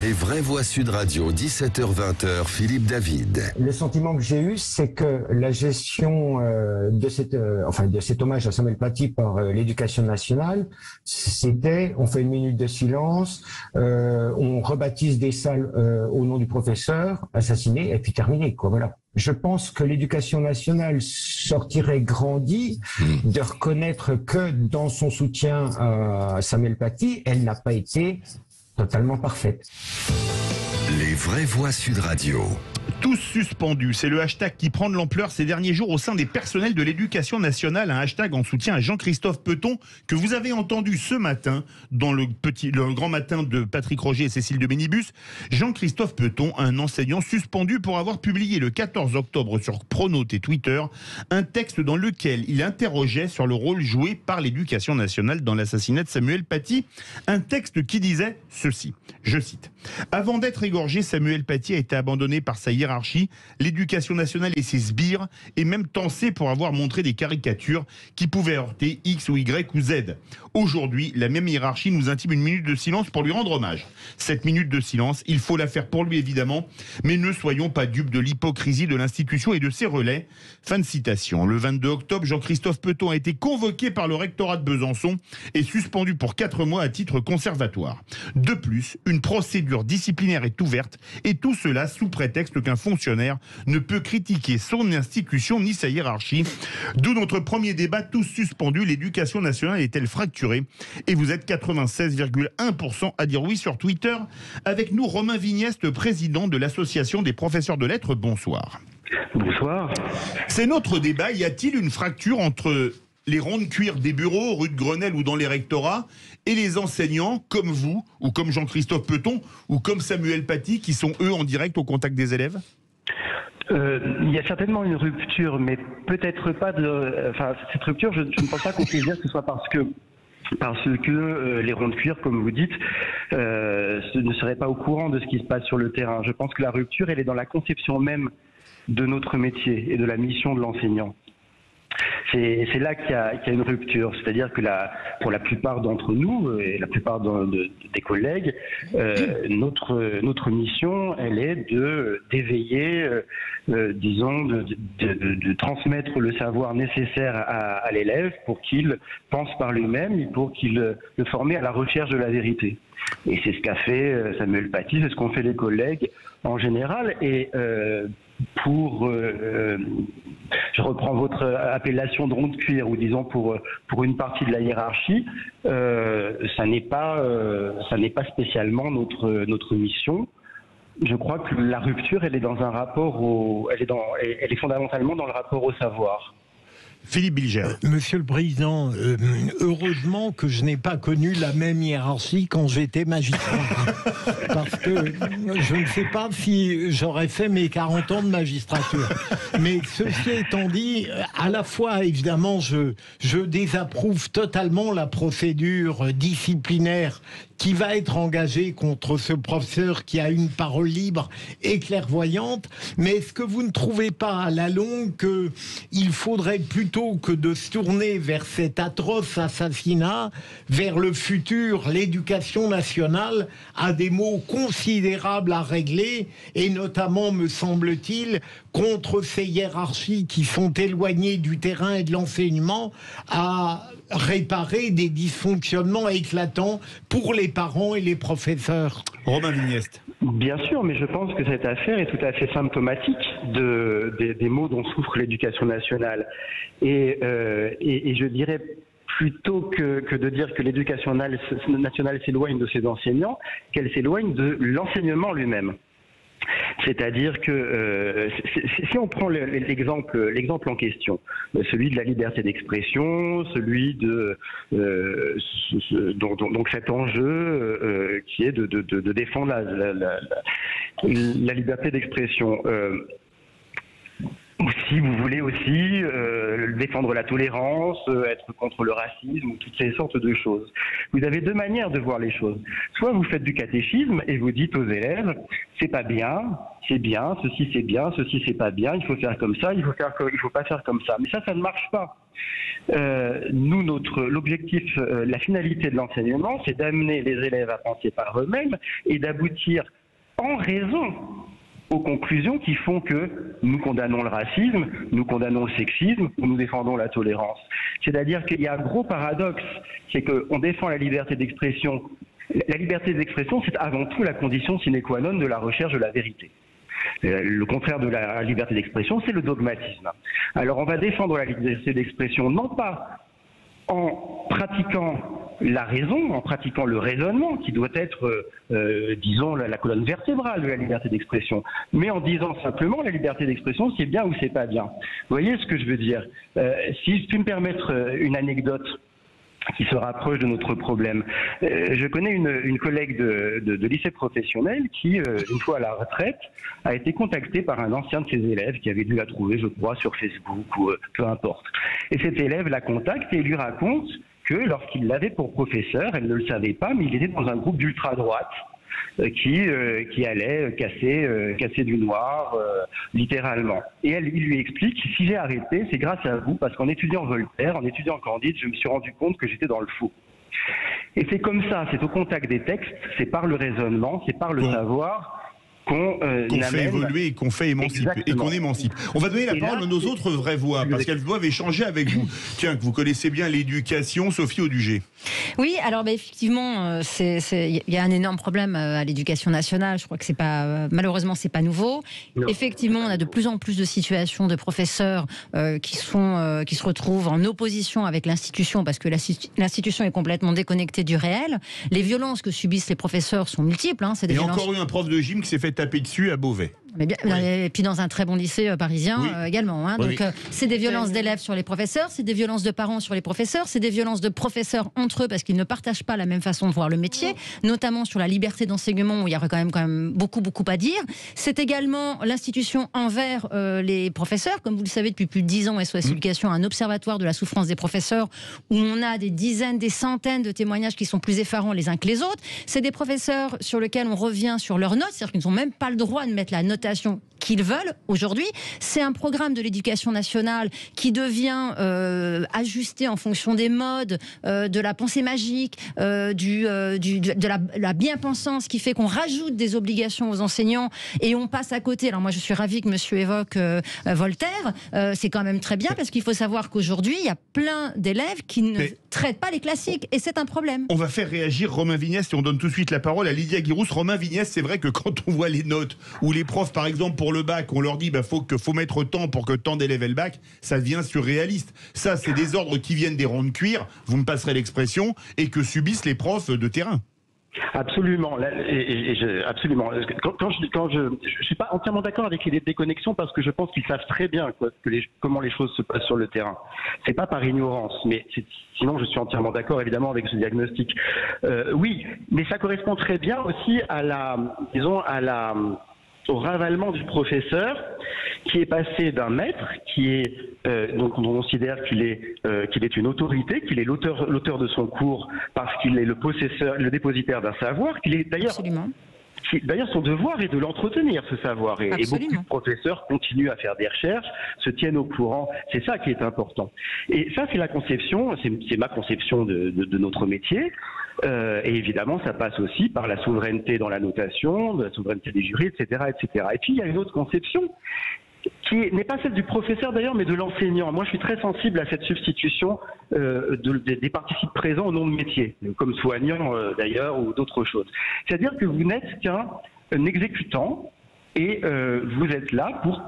Les vraies voix Sud Radio, 17h-20h, Philippe David. Le sentiment que j'ai eu, c'est que la gestion de cet hommage à Samuel Paty par l'Éducation nationale, c'était on fait une minute de silence, on rebaptise des salles au nom du professeur assassiné et puis terminé, quoi. Voilà. Je pense que l'Éducation nationale sortirait grandie de reconnaître que dans son soutien à Samuel Paty, elle n'a pas été totalement parfaite. Les vraies voix Sud Radio. Tous suspendus, c'est le hashtag qui prend de l'ampleur ces derniers jours au sein des personnels de l'Éducation nationale, un hashtag en soutien à Jean-Christophe Peton que vous avez entendu ce matin dans le grand matin de Patrick Roger et Cécile de Bénibus. Jean-Christophe Peton, un enseignant suspendu pour avoir publié le 14 octobre sur Pronote et Twitter un texte dans lequel il interrogeait sur le rôle joué par l'Éducation nationale dans l'assassinat de Samuel Paty. Un texte qui disait ceci, je cite: « Avant d'être égorgé, Samuel Paty a été abandonné par sa hiérarchie, l'Éducation nationale et ses sbires, et même tensé pour avoir montré des caricatures qui pouvaient heurter X ou Y ou Z. Aujourd'hui, la même hiérarchie nous intime une minute de silence pour lui rendre hommage. Cette minute de silence, il faut la faire pour lui évidemment, mais ne soyons pas dupes de l'hypocrisie de l'institution et de ses relais. » Fin de citation. Le 22 octobre, Jean-Christophe Peton a été convoqué par le rectorat de Besançon et suspendu pour 4 mois à titre conservatoire. De plus, une procédure disciplinaire est ouverte, et tout cela sous prétexte qu'un fonctionnaire ne peut critiquer son institution ni sa hiérarchie. D'où notre premier débat, tous suspendus, l'éducation nationale est-elle fracturée? Et vous êtes 96,1% à dire oui sur Twitter. Avec nous, Romain Vigneste, président de l'association des professeurs de lettres. Bonsoir. Bonsoir. C'est notre débat. Y a-t-il une fracture entre les ronds de cuir des bureaux, rue de Grenelle ou dans les rectorats, et les enseignants comme vous, ou comme Jean-Christophe Peton, ou comme Samuel Paty, qui sont eux en direct au contact des élèves? Il y a certainement une rupture, mais peut-être pas cette rupture, je ne pense pas qu'on puisse dire que ce soit parce que les ronds de cuir, comme vous dites, ne seraient pas au courant de ce qui se passe sur le terrain. Je pense que la rupture, elle est dans la conception même de notre métier et de la mission de l'enseignant. C'est là qu'il y a une rupture, c'est-à-dire que pour la plupart d'entre nous et la plupart des collègues, notre mission, elle est d'éveiller, disons, de transmettre le savoir nécessaire à l'élève pour qu'il pense par lui-même et pour qu'il le forme à la recherche de la vérité. Et c'est ce qu'a fait Samuel Paty, c'est ce qu'ont fait les collègues en général. Et je reprends votre appellation de rond de cuir, ou disons pour une partie de la hiérarchie, ça n'est pas spécialement notre mission. Je crois que la rupture, elle est dans un rapport elle est fondamentalement dans le rapport au savoir. Philippe Bilger. Monsieur le Président, heureusement que je n'ai pas connu la même hiérarchie quand j'étais magistrat. Parce que je ne sais pas si j'aurais fait mes 40 ans de magistrature. Mais ceci étant dit, à la fois, évidemment, je désapprouve totalement la procédure disciplinaire qui va être engagée contre ce professeur qui a une parole libre et clairvoyante. Mais est-ce que vous ne trouvez pas à la longue qu'il faudrait plutôt que de se tourner vers cet atroce assassinat, vers le futur, l'Éducation nationale a des maux considérables à régler, et notamment, me semble-t-il, contre ces hiérarchies qui sont éloignées du terrain et de l'enseignement, à réparer des dysfonctionnements éclatants pour les parents et les professeurs. Romain Vigneste. Bien sûr, mais je pense que cette affaire est tout à fait symptomatique des maux dont souffre l'éducation nationale. Et je dirais, plutôt que de dire que l'éducation nationale s'éloigne de ses enseignants, qu'elle s'éloigne de l'enseignement lui-même. C'est-à-dire que si on prend l'exemple en question, celui de la liberté d'expression, celui donc cet enjeu qui est de défendre la liberté d'expression. si vous voulez aussi défendre la tolérance, être contre le racisme, ou toutes ces sortes de choses. Vous avez deux manières de voir les choses. Soit vous faites du catéchisme et vous dites aux élèves, c'est pas bien, c'est bien, ceci c'est pas bien, il faut faire comme ça, il faut pas faire comme ça. Mais ça ne marche pas. Nous, l'objectif, la finalité de l'enseignement, c'est d'amener les élèves à penser par eux-mêmes et d'aboutir en raison aux conclusions qui font que nous condamnons le racisme, nous condamnons le sexisme ou nous défendons la tolérance. C'est-à-dire qu'il y a un gros paradoxe, c'est qu'on défend la liberté d'expression. La liberté d'expression, c'est avant tout la condition sine qua non de la recherche de la vérité. Le contraire de la liberté d'expression, c'est le dogmatisme. Alors on va défendre la liberté d'expression non pas en pratiquant la raison, en pratiquant le raisonnement, qui doit être, disons, la colonne vertébrale de la liberté d'expression, mais en disant simplement la liberté d'expression, c'est bien ou c'est pas bien. Vous voyez ce que je veux dire? Si je puis me permettre une anecdote qui se rapproche de notre problème. Je connais une collègue de lycée professionnel qui, une fois à la retraite, a été contactée par un ancien de ses élèves qui avait dû la trouver, je crois, sur Facebook ou peu importe. Et cet élève la contacte et lui raconte que lorsqu'il l'avait pour professeur, elle ne le savait pas, mais il était dans un groupe d'ultra-droite qui allait casser du noir, littéralement. Et il lui explique, si j'ai arrêté, c'est grâce à vous, parce qu'en étudiant Voltaire, en étudiant Candide, je me suis rendu compte que j'étais dans le faux. Et c'est comme ça, c'est au contact des textes, c'est par le raisonnement, c'est par le savoir qu'on fait évoluer et qu'on fait émanciper. Exactement. Et qu'on émancipe. On va donner la parole à nos autres vraies voix, parce qu'elles doivent échanger avec vous. Tiens, que vous connaissez bien l'éducation, Sophie Audugé. Oui, alors effectivement, il y a un énorme problème à l'éducation nationale. Je crois que malheureusement, c'est pas nouveau. Non. Effectivement, on a de plus en plus de situations de professeurs qui se retrouvent en opposition avec l'institution, parce que l'institution est complètement déconnectée du réel. Les violences que subissent les professeurs sont multiples. Hein, et encore eu un prof de gym qui s'est fait taper dessus à Beauvais. Mais bien, oui. Et puis dans un très bon lycée parisien également. Hein. Donc c'est des violences d'élèves sur les professeurs, c'est des violences de parents sur les professeurs, c'est des violences de professeurs entre eux parce qu'ils ne partagent pas la même façon de voir le métier, notamment sur la liberté d'enseignement où il y aurait quand même beaucoup à dire. C'est également l'institution envers les professeurs. Comme vous le savez, depuis plus de 10 ans, SOS Éducation a un observatoire de la souffrance des professeurs où on a des dizaines, des centaines de témoignages qui sont plus effarants les uns que les autres. C'est des professeurs sur lesquels on revient sur leurs notes, c'est-à-dire qu'ils n'ont même pas le droit de mettre la notation qu'ils veulent aujourd'hui. C'est un programme de l'éducation nationale qui devient ajusté en fonction des modes, de la pensée magique, de la bien-pensance, qui fait qu'on rajoute des obligations aux enseignants et on passe à côté. Alors moi, je suis ravie que monsieur évoque Voltaire. C'est quand même très bien parce qu'il faut savoir qu'aujourd'hui, il y a plein d'élèves qui ne traitent pas les classiques et c'est un problème. On va faire réagir Romain Vignès et on donne tout de suite la parole à Lydia Guirousse. Romain Vignès, c'est vrai que quand on voit les notes où les profs, par exemple, pour le bac, on leur dit faut mettre tant pour que tant d'élèves aient le bac, ça devient surréaliste. Ça, c'est des ordres qui viennent des ronds de cuir, vous me passerez l'expression, et que subissent les profs de terrain. Absolument, absolument. Quand je suis pas entièrement d'accord avec l'idée de déconnexion parce que je pense qu'ils savent très bien comment les choses se passent sur le terrain. C'est pas par ignorance, mais sinon je suis entièrement d'accord évidemment avec ce diagnostic. Oui, mais ça correspond très bien aussi au ravalement du professeur qui est passé d'un maître qui est donc on considère qu'il est une autorité, qu'il est l'auteur de son cours parce qu'il est le dépositaire d'un savoir, qu'il est d'ailleurs son devoir est de l'entretenir, ce savoir. Et beaucoup de professeurs continuent à faire des recherches, se tiennent au courant. C'est ça qui est important. Et ça, c'est la conception, c'est ma conception de notre métier. Et évidemment, ça passe aussi par la souveraineté dans la notation, la souveraineté des jurys, etc., etc. Et puis, il y a une autre conception qui n'est pas celle du professeur d'ailleurs, mais de l'enseignant. Moi, je suis très sensible à cette substitution des participes présents au nom de métier, comme soignant d'ailleurs ou d'autres choses. C'est-à-dire que vous n'êtes qu'un exécutant et vous êtes là pour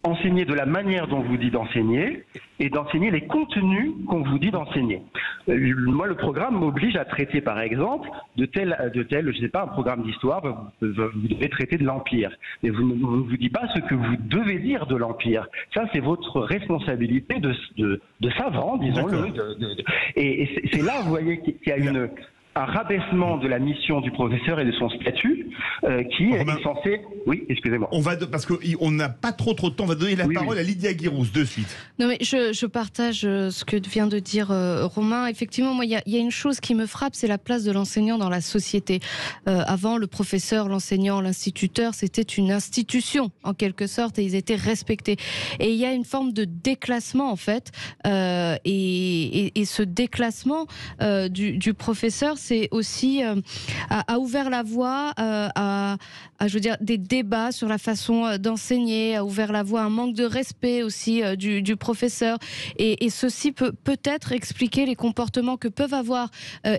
enseigner de la manière dont vous dit d'enseigner et d'enseigner les contenus qu'on vous dit d'enseigner. Moi, le programme m'oblige à traiter, par exemple, de tel, je sais pas, un programme d'histoire, vous devez traiter de l'Empire. Mais on ne vous dit pas ce que vous devez dire de l'Empire. Ça, c'est votre responsabilité de savant, disons-le. Et c'est là, vous voyez, qu'il y a un rabaissement de la mission du professeur et de son statut qui est censé... Oui, excusez-moi. Parce qu'on n'a pas trop de temps, on va donner la parole à Lydia Guirousse de suite. Non mais je partage ce que vient de dire Romain. Effectivement, moi, il y a une chose qui me frappe, c'est la place de l'enseignant dans la société. Avant, le professeur, l'enseignant, l'instituteur, c'était une institution, en quelque sorte, et ils étaient respectés. Et il y a une forme de déclassement, en fait, et ce déclassement du professeur, c'est aussi a ouvert la voie à je veux dire, des débats sur la façon d'enseigner, a ouvert la voie à un manque de respect aussi du professeur. Et ceci peut peut-être expliquer les comportements que peuvent avoir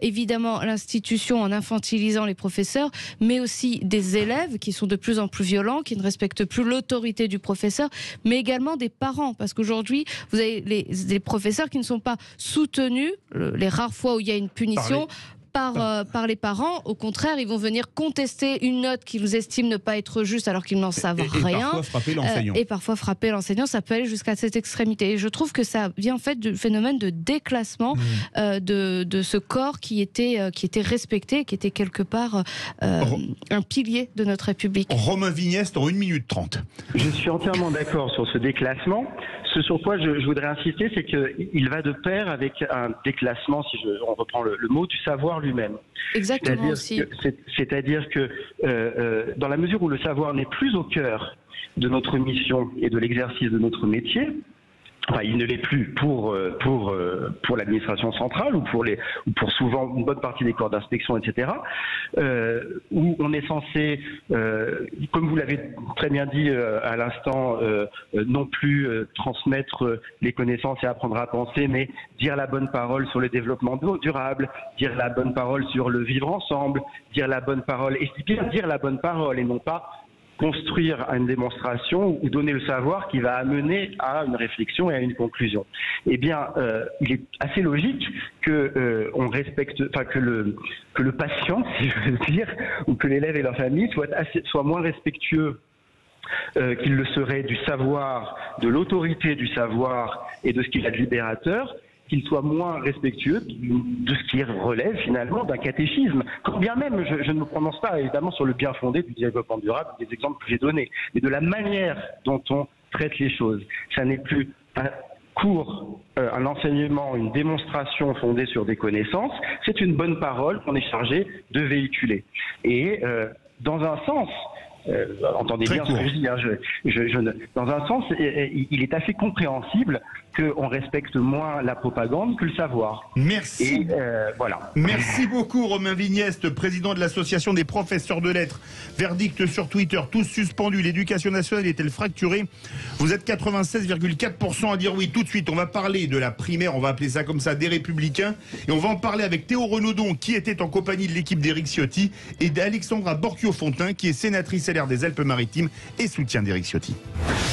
évidemment l'institution en infantilisant les professeurs, mais aussi des élèves qui sont de plus en plus violents, qui ne respectent plus l'autorité du professeur, mais également des parents. Parce qu'aujourd'hui, vous avez les professeurs qui ne sont pas soutenus, les rares fois où il y a une punition, par les parents. Au contraire, ils vont venir contester une note qu'ils estiment ne pas être juste alors qu'ils n'en savent rien. Et parfois frapper l'enseignant. Et parfois frapper l'enseignant, ça peut aller jusqu'à cette extrémité. Et je trouve que ça vient en fait du phénomène de déclassement de ce corps qui était respecté, qui était quelque part un pilier de notre République. Romain Vigneste en 1 minute 30. Je suis entièrement d'accord sur ce déclassement. Ce sur quoi je voudrais insister, c'est qu'il va de pair avec un déclassement, si on reprend le mot, du savoir lui-même. Exactement aussi. C'est-à-dire que dans la mesure où le savoir n'est plus au cœur de notre mission et de l'exercice de notre métier, enfin, il ne l'est plus pour l'administration centrale ou pour souvent une bonne partie des corps d'inspection, etc. Où on est censé, comme vous l'avez très bien dit à l'instant, non plus transmettre les connaissances et apprendre à penser, mais dire la bonne parole sur le développement durable, dire la bonne parole sur le vivre ensemble, dire la bonne parole, et bien dire la bonne parole et non pas construire une démonstration ou donner le savoir qui va amener à une réflexion et à une conclusion. Eh bien, il est assez logique que on respecte, enfin que le patient, si je veux dire, ou que l'élève et leur famille soient moins respectueux qu'il le serait du savoir, de l'autorité du savoir et de ce qu'il a de libérateur, qu'il soit moins respectueux de ce qui relève finalement d'un catéchisme. Quand bien même, je ne me prononce pas évidemment sur le bien fondé du développement durable, des exemples que j'ai donnés, mais de la manière dont on traite les choses. Ça n'est plus un cours, un enseignement, une démonstration fondée sur des connaissances, c'est une bonne parole qu'on est chargé de véhiculer. Et dans un sens, entendez bien ce que je dis, hein, dans un sens, il est assez compréhensible qu'on respecte moins la propagande que le savoir. Merci. Et, voilà. Merci beaucoup Romain Vigneste, président de l'association des professeurs de lettres. Verdict sur Twitter, tous suspendus. L'éducation nationale est-elle fracturée? Vous êtes 96,4% à dire oui. Tout de suite, on va parler de la primaire, on va appeler ça comme ça, des Républicains. Et on va en parler avec Théo Renaudon, qui était en compagnie de l'équipe d'Éric Ciotti, et d'Alexandra Borchio-Fontin, qui est sénatrice LR des Alpes-Maritimes et soutien d'Éric Ciotti.